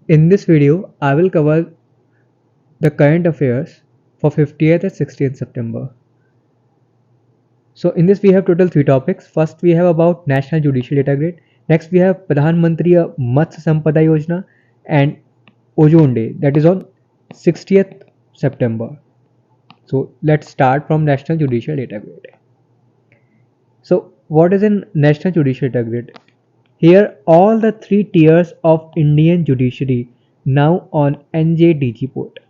In this video, I will cover the current affairs for 50th and 60th September. So in this we have total 3 topics. First we have about National Judicial Data Grid. Next we have Pradhan Mantri Matsya Sampada Yojana and Ozone Day, that is on 60th September. So let's start from National Judicial Data Grid. So what is in National Judicial Data Grid? Here all the 3 tiers of Indian judiciary now on NJDG portal.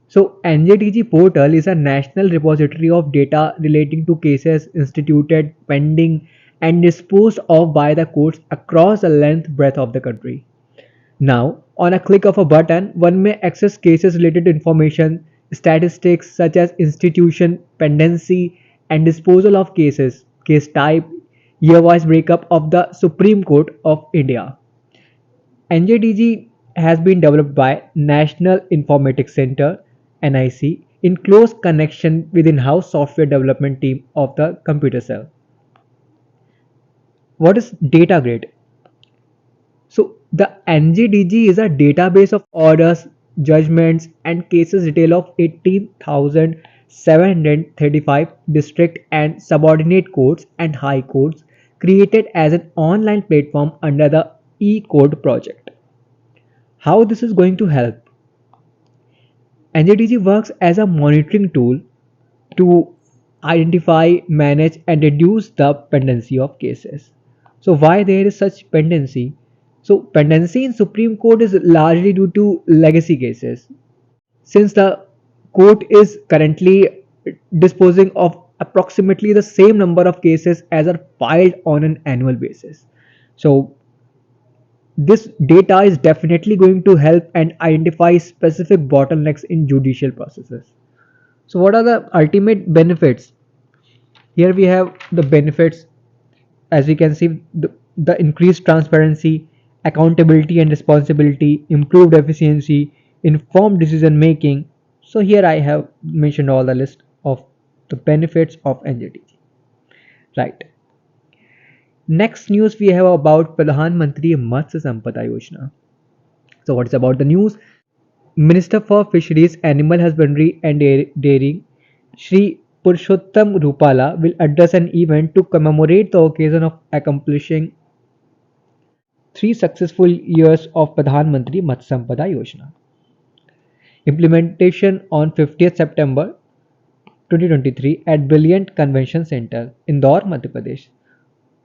So NJDG portal is a national repository of data relating to cases instituted, pending and disposed of by the courts across the breadth of the country. Now, on a click of a button, one may access cases related information, statistics such as institution, pendency and disposal of cases, case type, year-wise breakup of the Supreme Court of India. NJDG has been developed by National Informatics Center (NIC) in close connection with in-house software development team of the computer cell. What is data grid? So the NJDG is a database of orders, judgments and cases detail of 18,735 district and subordinate courts and high courts, created as an online platform under the E-Code project. How this is going to help? NJDG works as a monitoring tool to identify, manage and reduce the pendency of cases. So why there is such pendency? So pendency in Supreme Court is largely due to legacy cases. Since the court is currently disposing of approximately the same number of cases as are filed on an annual basis. So this data is definitely going to help and identify specific bottlenecks in judicial processes. So what are the ultimate benefits? Here we have the benefits. As we can see, the increased transparency, accountability and responsibility, improved efficiency, informed decision making. So here I have mentioned all the list of the benefits of NJDG. Right. Next news we have about Pradhan Mantri Matsya Sampada Yojana. So what is about the news? Minister for Fisheries, Animal Husbandry and Dairying, Shri Purushottam Rupala will address an event to commemorate the occasion of accomplishing 3 successful years of Pradhan Mantri Matsya Sampada Yojana. Implementation on 50th September 2023 at Brilliant Convention Center, Indore, Madhya Pradesh.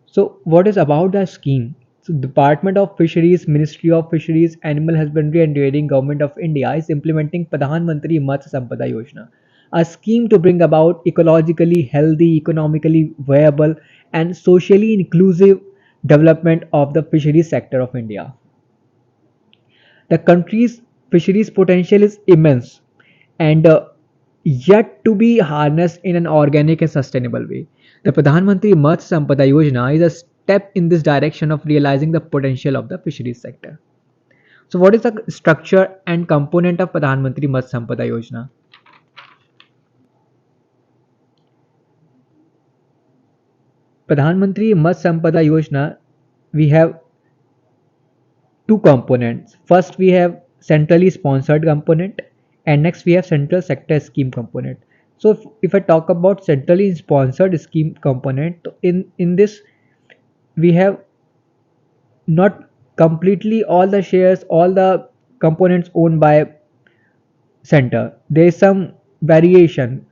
So what is about the scheme? So Department of Fisheries, Ministry of Fisheries, Animal Husbandry and Dairying, Government of India is implementing Pradhan Mantri Matsya Sampada Yojana, a scheme to bring about ecologically healthy, economically viable and socially inclusive development of the fisheries sector of India. The country's fisheries potential is immense and yet to be harnessed in an organic and sustainable way. The Pradhan Mantri Matsya Sampada Yojana is a step in this direction of realizing the potential of the fisheries sector. So what is the structure and component of Pradhan Mantri Matsya Sampada Yojana? Pradhan Mantri Matsya Sampada Yojana, we have 2 components. First we have centrally sponsored component and next we have central sector scheme component. So if I talk about centrally sponsored scheme component, in this we have not completely all the shares, all the components owned by center. There is some variation,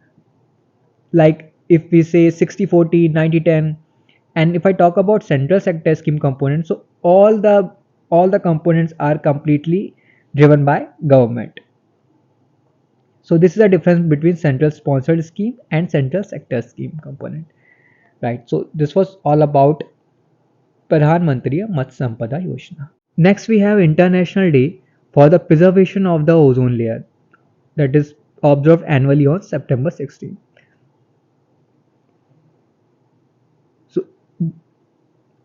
like if we say 60-40, 90-10. And if I talk about central sector scheme components, so all the components are completely driven by government. So this is a difference between central sponsored scheme and central sector scheme component, right? So this was all about Pradhan Mantri Matsya Sampada Yojana. Next we have International Day for the Preservation of the Ozone Layer, that is observed annually on September 16. So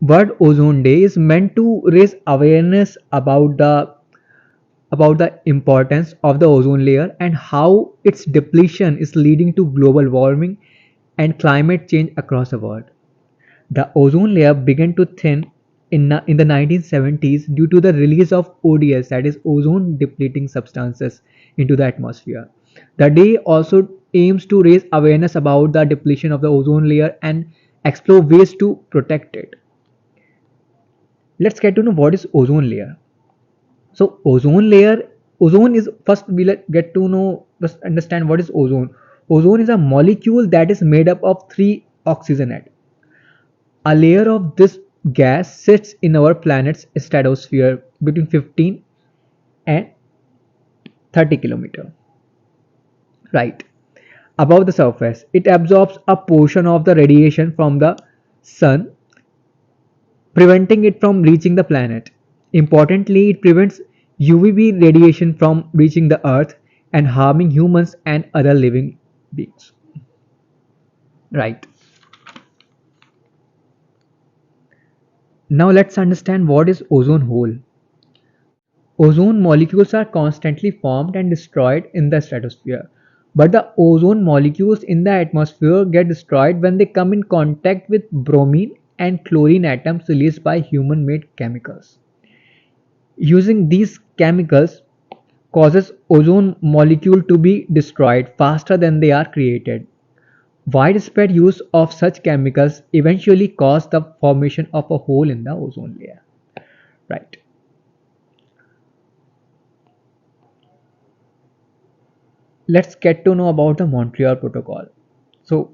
World Ozone Day is meant to raise awareness about the importance of the ozone layer and how its depletion is leading to global warming and climate change across the world. The ozone layer began to thin in the 1970s due to the release of ODS, that is ozone depleting substances, into the atmosphere. The day also aims to raise awareness about the depletion of the ozone layer and explore ways to protect it. Let's get to know what is ozone layer. So ozone is first we'll get to know, just understand what is ozone. Ozone is a molecule that is made up of three oxygen atoms. A layer of this gas sits in our planet's stratosphere between 15 and 30 kilometer, right, above the surface. It absorbs a portion of the radiation from the sun, preventing it from reaching the planet. Importantly, it prevents UVB radiation from reaching the earth and harming humans and other living beings. Right. Now let's understand what is ozone hole. Ozone molecules are constantly formed and destroyed in the stratosphere. But the ozone molecules in the atmosphere get destroyed when they come in contact with bromine and chlorine atoms released by human made chemicals. Using these chemicals causes ozone molecule to be destroyed faster than they are created. Widespread use of such chemicals eventually caused the formation of a hole in the ozone layer. Right. Let's get to know about the Montreal Protocol. So,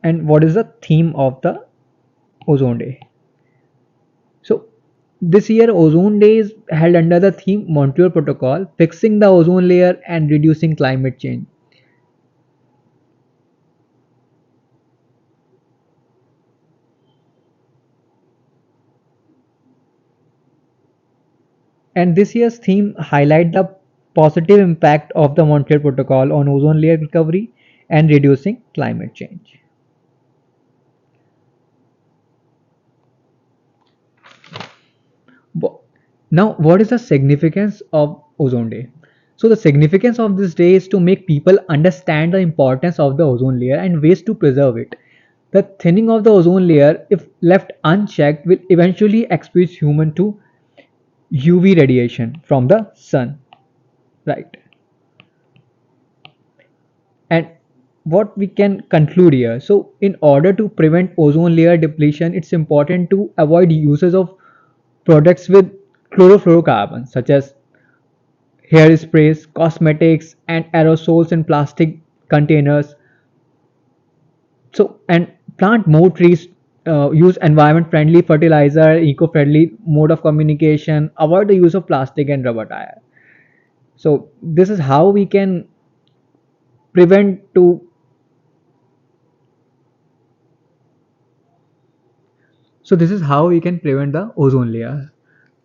and what is the theme of the Ozone Day? So, this year Ozone Day is held under the theme Montreal Protocol, fixing the ozone layer and reducing climate change. And this year's theme highlight the positive impact of the Montreal Protocol on ozone layer recovery and reducing climate change. Now, what is the significance of Ozone Day? So, the significance of this day is to make people understand the importance of the ozone layer and ways to preserve it. The thinning of the ozone layer, if left unchecked, will eventually expose human to UV radiation from the sun. Right. And what we can conclude here, so in order to prevent ozone layer depletion, it's important to avoid uses of products with chlorofluorocarbons such as hairsprays, cosmetics, and aerosols in plastic containers. So, and plant more trees, use environment friendly fertilizer, eco friendly mode of communication, avoid the use of plastic and rubber tire. So this is how we can prevent to so this is how we can prevent the ozone layer.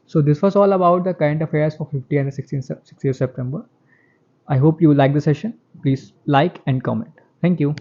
So this was all about the current affairs for 50 and 16th September. I hope you like the session. Please like and comment. Thank you.